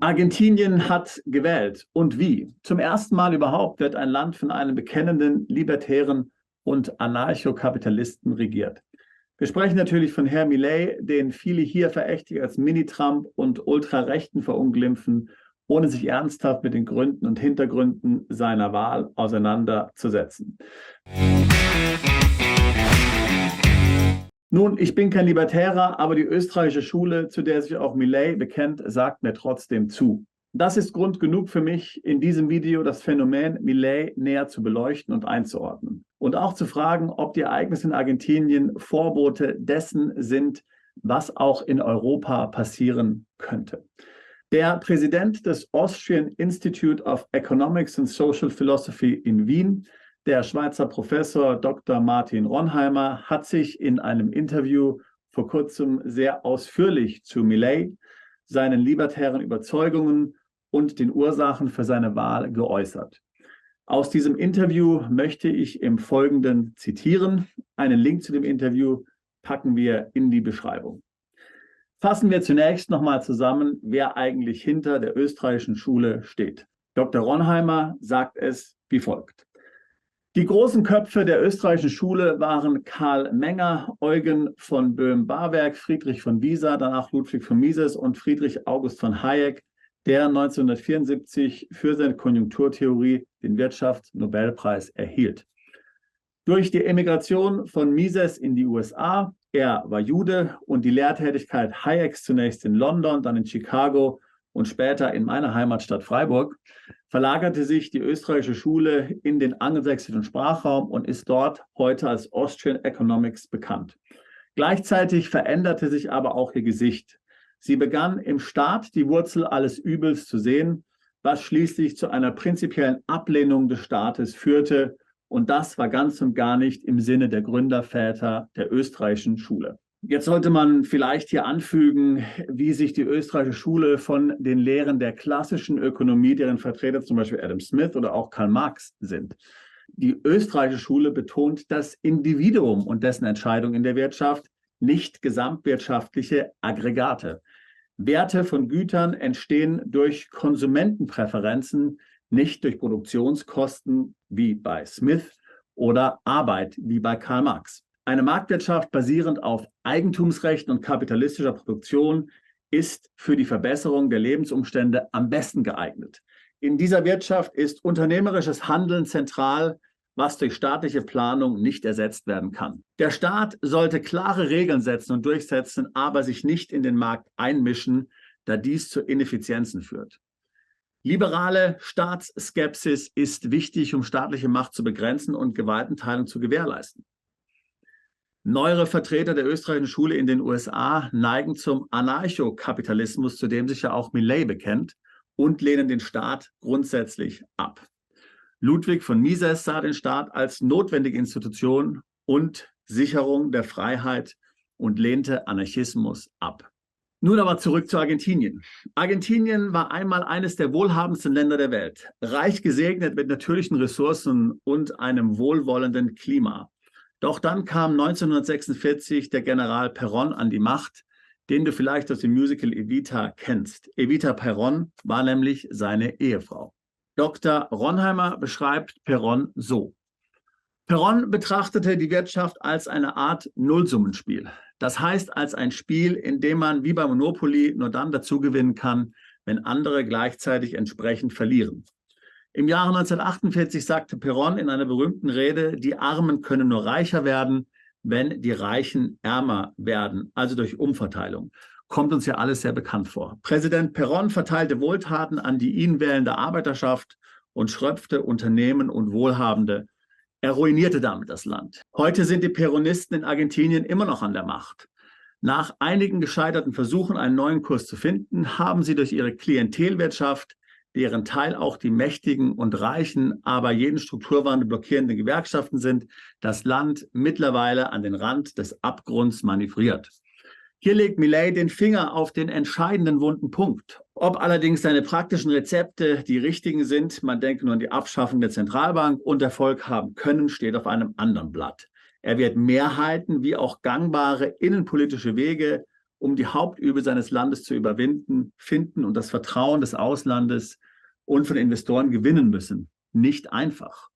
Argentinien hat gewählt. Und wie? Zum ersten Mal überhaupt wird ein Land von einem bekennenden Libertären und Anarchokapitalisten regiert. Wir sprechen natürlich von Herrn Milei, den viele hier verächtlich als Mini-Trump und Ultrarechten verunglimpfen, ohne sich ernsthaft mit den Gründen und Hintergründen seiner Wahl auseinanderzusetzen. Nun, ich bin kein Libertärer, aber die österreichische Schule, zu der sich auch Milei bekennt, sagt mir trotzdem zu. Das ist Grund genug für mich, in diesem Video das Phänomen Milei näher zu beleuchten und einzuordnen. Und auch zu fragen, ob die Ereignisse in Argentinien Vorbote dessen sind, was auch in Europa passieren könnte. Der Präsident des Austrian Institute of Economics and Social Philosophy in Wien, der Schweizer Professor Dr. Martin Ronheimer, hat sich in einem Interview vor kurzem sehr ausführlich zu Milei, seinen libertären Überzeugungen und den Ursachen für seine Wahl geäußert. Aus diesem Interview möchte ich im Folgenden zitieren. Einen Link zu dem Interview packen wir in die Beschreibung. Fassen wir zunächst nochmal zusammen, wer eigentlich hinter der österreichischen Schule steht. Dr. Ronheimer sagt es wie folgt. Die großen Köpfe der österreichischen Schule waren Karl Menger, Eugen von Böhm-Bawerk, Friedrich von Wieser, danach Ludwig von Mises und Friedrich August von Hayek, der 1974 für seine Konjunkturtheorie den Wirtschaftsnobelpreis erhielt. Durch die Emigration von Mises in die USA, er war Jude, und die Lehrtätigkeit Hayeks zunächst in London, dann in Chicago und später in meiner Heimatstadt Freiburg, verlagerte sich die österreichische Schule in den angelsächsischen Sprachraum und ist dort heute als Austrian Economics bekannt. Gleichzeitig veränderte sich aber auch ihr Gesicht. Sie begann im Staat die Wurzel alles Übels zu sehen, was schließlich zu einer prinzipiellen Ablehnung des Staates führte. Und das war ganz und gar nicht im Sinne der Gründerväter der österreichischen Schule. Jetzt sollte man vielleicht hier anfügen, wie sich die österreichische Schule von den Lehren der klassischen Ökonomie, deren Vertreter zum Beispiel Adam Smith oder auch Karl Marx sind. Die österreichische Schule betont das Individuum und dessen Entscheidung in der Wirtschaft, nicht gesamtwirtschaftliche Aggregate. Werte von Gütern entstehen durch Konsumentenpräferenzen, nicht durch Produktionskosten wie bei Smith oder Arbeit wie bei Karl Marx. Eine Marktwirtschaft basierend auf Eigentumsrechten und kapitalistischer Produktion ist für die Verbesserung der Lebensumstände am besten geeignet. In dieser Wirtschaft ist unternehmerisches Handeln zentral, was durch staatliche Planung nicht ersetzt werden kann. Der Staat sollte klare Regeln setzen und durchsetzen, aber sich nicht in den Markt einmischen, da dies zu Ineffizienzen führt. Liberale Staatsskepsis ist wichtig, um staatliche Macht zu begrenzen und Gewaltenteilung zu gewährleisten. Neuere Vertreter der österreichischen Schule in den USA neigen zum Anarchokapitalismus, zu dem sich ja auch Milei bekennt, und lehnen den Staat grundsätzlich ab. Ludwig von Mises sah den Staat als notwendige Institution und Sicherung der Freiheit und lehnte Anarchismus ab. Nun aber zurück zu Argentinien. Argentinien war einmal eines der wohlhabendsten Länder der Welt, reich gesegnet mit natürlichen Ressourcen und einem wohlwollenden Klima. Doch dann kam 1946 der General Perón an die Macht, den du vielleicht aus dem Musical Evita kennst. Evita Perón war nämlich seine Ehefrau. Dr. Ronheimer beschreibt Perón so. Perón betrachtete die Wirtschaft als eine Art Nullsummenspiel. Das heißt, als ein Spiel, in dem man wie bei Monopoly nur dann dazugewinnen kann, wenn andere gleichzeitig entsprechend verlieren. Im Jahre 1948 sagte Perón in einer berühmten Rede, die Armen können nur reicher werden, wenn die Reichen ärmer werden, also durch Umverteilung. Kommt uns ja alles sehr bekannt vor. Präsident Perón verteilte Wohltaten an die ihn wählende Arbeiterschaft und schröpfte Unternehmen und Wohlhabende. Er ruinierte damit das Land. Heute sind die Peronisten in Argentinien immer noch an der Macht. Nach einigen gescheiterten Versuchen, einen neuen Kurs zu finden, haben sie durch ihre Klientelwirtschaft, deren Teil auch die mächtigen und reichen, aber jeden Strukturwandel blockierenden Gewerkschaften sind, das Land mittlerweile an den Rand des Abgrunds manövriert. Hier legt Milei den Finger auf den entscheidenden wunden Punkt. Ob allerdings seine praktischen Rezepte die richtigen sind, man denke nur an die Abschaffung der Zentralbank, und Erfolg haben können, steht auf einem anderen Blatt. Er wird Mehrheiten wie auch gangbare innenpolitische Wege um die Hauptübel seines Landes zu überwinden, finden und das Vertrauen des Auslandes und von Investoren gewinnen müssen. Nicht einfach.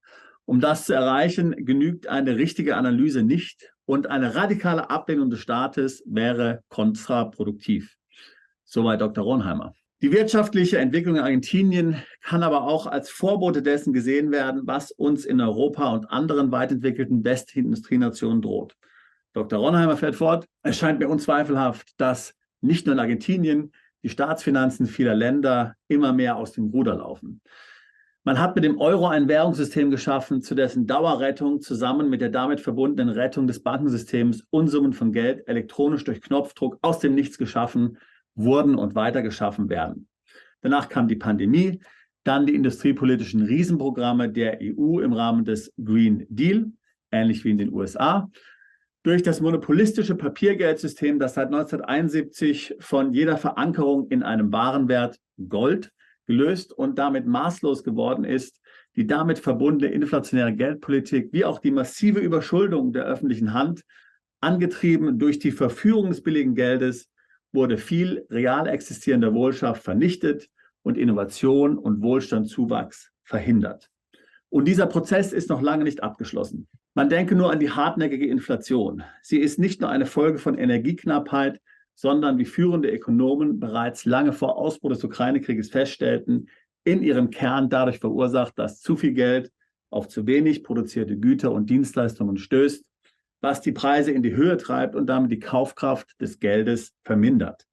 Um das zu erreichen, genügt eine richtige Analyse nicht und eine radikale Ablehnung des Staates wäre kontraproduktiv. Soweit Dr. Ronheimer. Die wirtschaftliche Entwicklung in Argentinien kann aber auch als Vorbote dessen gesehen werden, was uns in Europa und anderen weit entwickelten westlichen Industrienationen droht. Dr. Ronheimer fährt fort, es scheint mir unzweifelhaft, dass nicht nur in Argentinien die Staatsfinanzen vieler Länder immer mehr aus dem Ruder laufen. Man hat mit dem Euro ein Währungssystem geschaffen, zu dessen Dauerrettung zusammen mit der damit verbundenen Rettung des Bankensystems Unsummen von Geld elektronisch durch Knopfdruck aus dem Nichts geschaffen wurden und weiter geschaffen werden. Danach kam die Pandemie, dann die industriepolitischen Riesenprogramme der EU im Rahmen des Green Deal, ähnlich wie in den USA, durch das monopolistische Papiergeldsystem, das seit 1971 von jeder Verankerung in einem Warenwert Gold gelöst und damit maßlos geworden ist, die damit verbundene inflationäre Geldpolitik wie auch die massive Überschuldung der öffentlichen Hand, angetrieben durch die Verführung des billigen Geldes, wurde viel real existierender Wohlstand vernichtet und Innovation und Wohlstandszuwachs verhindert. Und dieser Prozess ist noch lange nicht abgeschlossen. Man denke nur an die hartnäckige Inflation. Sie ist nicht nur eine Folge von Energieknappheit, sondern wie führende Ökonomen bereits lange vor Ausbruch des Ukraine-Krieges feststellten, in ihrem Kern dadurch verursacht, dass zu viel Geld auf zu wenig produzierte Güter und Dienstleistungen stößt, was die Preise in die Höhe treibt und damit die Kaufkraft des Geldes vermindert.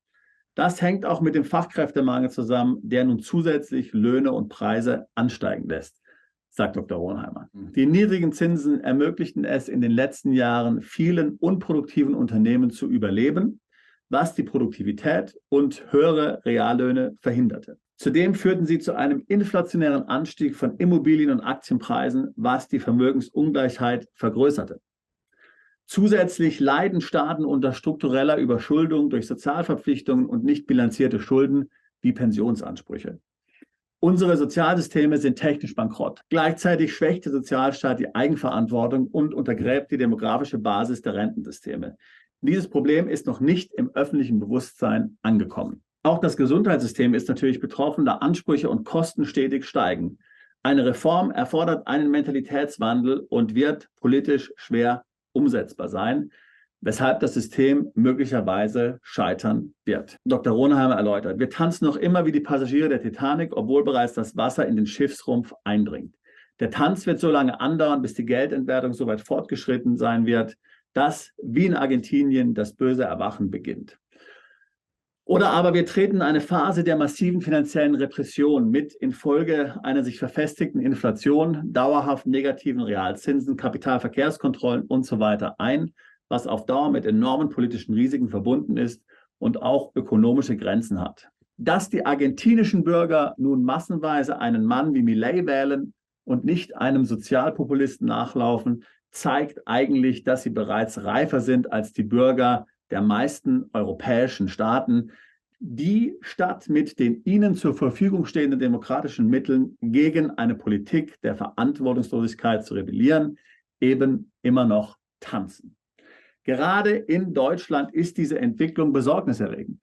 Das hängt auch mit dem Fachkräftemangel zusammen, der nun zusätzlich Löhne und Preise ansteigen lässt, sagt Dr. Ronheimer. Die niedrigen Zinsen ermöglichten es in den letzten Jahren vielen unproduktiven Unternehmen zu überleben, was die Produktivität und höhere Reallöhne verhinderte. Zudem führten sie zu einem inflationären Anstieg von Immobilien- und Aktienpreisen, was die Vermögensungleichheit vergrößerte. Zusätzlich leiden Staaten unter struktureller Überschuldung durch Sozialverpflichtungen und nicht bilanzierte Schulden wie Pensionsansprüche. Unsere Sozialsysteme sind technisch bankrott. Gleichzeitig schwächt der Sozialstaat die Eigenverantwortung und untergräbt die demografische Basis der Rentensysteme. Dieses Problem ist noch nicht im öffentlichen Bewusstsein angekommen. Auch das Gesundheitssystem ist natürlich betroffen, da Ansprüche und Kosten stetig steigen. Eine Reform erfordert einen Mentalitätswandel und wird politisch schwer umsetzbar sein, weshalb das System möglicherweise scheitern wird. Dr. Ronheimer erläutert, wir tanzen noch immer wie die Passagiere der Titanic, obwohl bereits das Wasser in den Schiffsrumpf eindringt. Der Tanz wird so lange andauern, bis die Geldentwertung so weit fortgeschritten sein wird, dass, wie in Argentinien, das böse Erwachen beginnt. Oder aber wir treten in eine Phase der massiven finanziellen Repression mit infolge einer sich verfestigten Inflation, dauerhaft negativen Realzinsen, Kapitalverkehrskontrollen und so weiter ein, was auf Dauer mit enormen politischen Risiken verbunden ist und auch ökonomische Grenzen hat. Dass die argentinischen Bürger nun massenweise einen Mann wie Milei wählen und nicht einem Sozialpopulisten nachlaufen, zeigt eigentlich, dass sie bereits reifer sind als die Bürger der meisten europäischen Staaten, die statt mit den ihnen zur Verfügung stehenden demokratischen Mitteln gegen eine Politik der Verantwortungslosigkeit zu rebellieren, eben immer noch tanzen. Gerade in Deutschland ist diese Entwicklung besorgniserregend.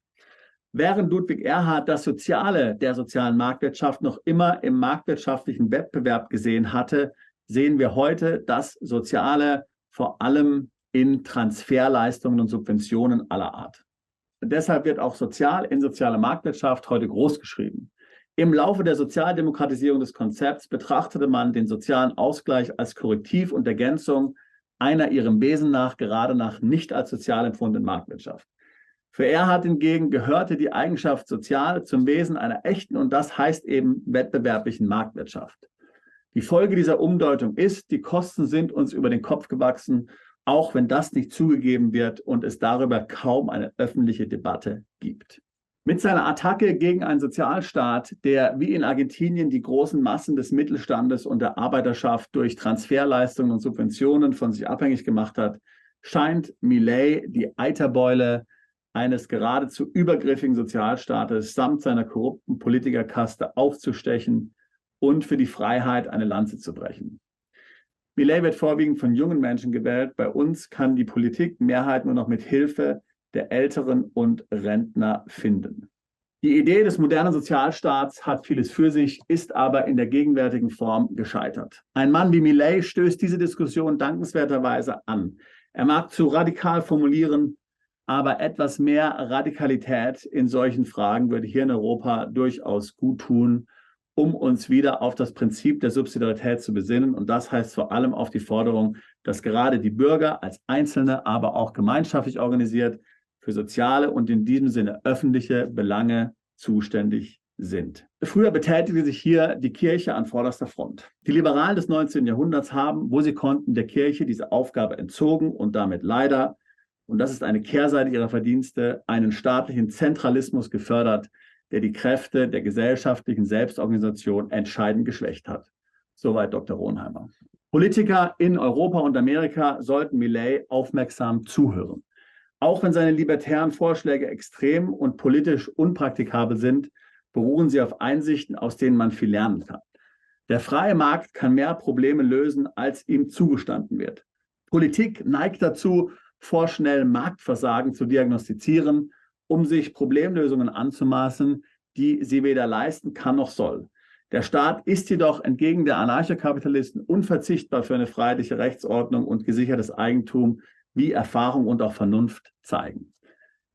Während Ludwig Erhard das Soziale der sozialen Marktwirtschaft noch immer im marktwirtschaftlichen Wettbewerb gesehen hatte, sehen wir heute das Soziale vor allem in Transferleistungen und Subventionen aller Art. Und deshalb wird auch sozial in sozialer Marktwirtschaft heute großgeschrieben. Im Laufe der Sozialdemokratisierung des Konzepts betrachtete man den sozialen Ausgleich als Korrektiv und Ergänzung einer ihrem Wesen nach gerade nach nicht als sozial empfundenen Marktwirtschaft. Für Erhard hingegen gehörte die Eigenschaft sozial zum Wesen einer echten und das heißt eben wettbewerblichen Marktwirtschaft. Die Folge dieser Umdeutung ist, die Kosten sind uns über den Kopf gewachsen, auch wenn das nicht zugegeben wird und es darüber kaum eine öffentliche Debatte gibt. Mit seiner Attacke gegen einen Sozialstaat, der wie in Argentinien die großen Massen des Mittelstandes und der Arbeiterschaft durch Transferleistungen und Subventionen von sich abhängig gemacht hat, scheint Milei die Eiterbeule eines geradezu übergriffigen Sozialstaates samt seiner korrupten Politikerkaste aufzustechen und für die Freiheit eine Lanze zu brechen. Milei wird vorwiegend von jungen Menschen gewählt. Bei uns kann die Politik Mehrheit nur noch mit Hilfe der Älteren und Rentner finden. Die Idee des modernen Sozialstaats hat vieles für sich, ist aber in der gegenwärtigen Form gescheitert. Ein Mann wie Milei stößt diese Diskussion dankenswerterweise an. Er mag zu radikal formulieren, aber etwas mehr Radikalität in solchen Fragen würde hier in Europa durchaus gut tun, um uns wieder auf das Prinzip der Subsidiarität zu besinnen. Und das heißt vor allem auf die Forderung, dass gerade die Bürger als Einzelne, aber auch gemeinschaftlich organisiert, für soziale und in diesem Sinne öffentliche Belange zuständig sind. Früher betätigte sich hier die Kirche an vorderster Front. Die Liberalen des 19. Jahrhunderts haben, wo sie konnten, der Kirche diese Aufgabe entzogen und damit leider, und das ist eine Kehrseite ihrer Verdienste, einen staatlichen Zentralismus gefördert, der die Kräfte der gesellschaftlichen Selbstorganisation entscheidend geschwächt hat. Soweit Dr. Ronheimer. Politiker in Europa und Amerika sollten Milei aufmerksam zuhören. Auch wenn seine libertären Vorschläge extrem und politisch unpraktikabel sind, beruhen sie auf Einsichten, aus denen man viel lernen kann. Der freie Markt kann mehr Probleme lösen, als ihm zugestanden wird. Politik neigt dazu, vorschnell Marktversagen zu diagnostizieren, um sich Problemlösungen anzumaßen, die sie weder leisten kann noch soll. Der Staat ist jedoch entgegen der Anarchokapitalisten unverzichtbar für eine freiheitliche Rechtsordnung und gesichertes Eigentum, wie Erfahrung und auch Vernunft zeigen.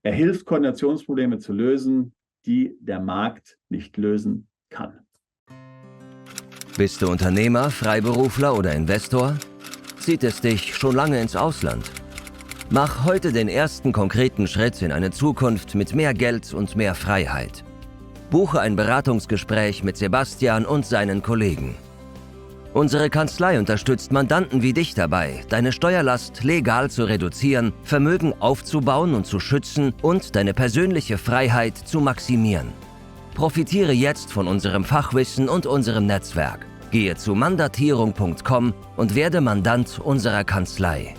Er hilft, Koordinationsprobleme zu lösen, die der Markt nicht lösen kann. Bist du Unternehmer, Freiberufler oder Investor? Zieht es dich schon lange ins Ausland? Mach heute den ersten konkreten Schritt in eine Zukunft mit mehr Geld und mehr Freiheit. Buche ein Beratungsgespräch mit Sebastian und seinen Kollegen. Unsere Kanzlei unterstützt Mandanten wie dich dabei, deine Steuerlast legal zu reduzieren, Vermögen aufzubauen und zu schützen und deine persönliche Freiheit zu maximieren. Profitiere jetzt von unserem Fachwissen und unserem Netzwerk. Gehe zu mandatierung.com und werde Mandant unserer Kanzlei.